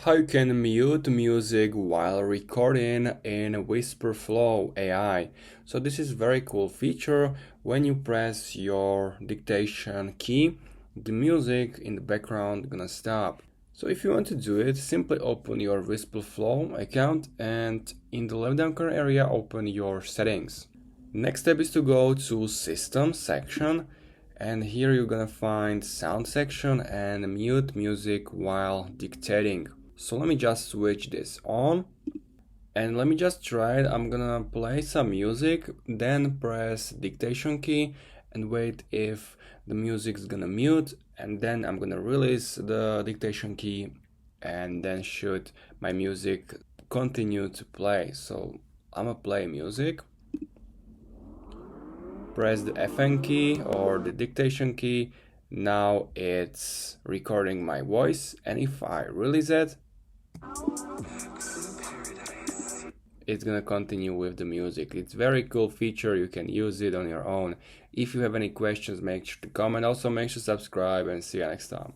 how you can mute music while recording in Wispr Flow AI. So this is very cool feature. When you press your dictation key, the music in the background gonna stop. So if you want to do it, simply open your Wispr Flow account and in the left down corner area open your settings. Next step is to go to System section, and here you're gonna find Sound section and mute music while dictating. So let me just switch this on and let me just try it. I'm gonna play some music, then press dictation key and wait if the music's gonna mute, and then I'm gonna release the dictation key and then should my music continue to play. So I'm gonna play music. Press the FN key or the dictation key. Now it's recording my voice, and if I release it, it's gonna continue with the music. It's very cool feature. You can use it on your own. If you have any questions, make sure to comment. Also make sure to subscribe, and see you next time.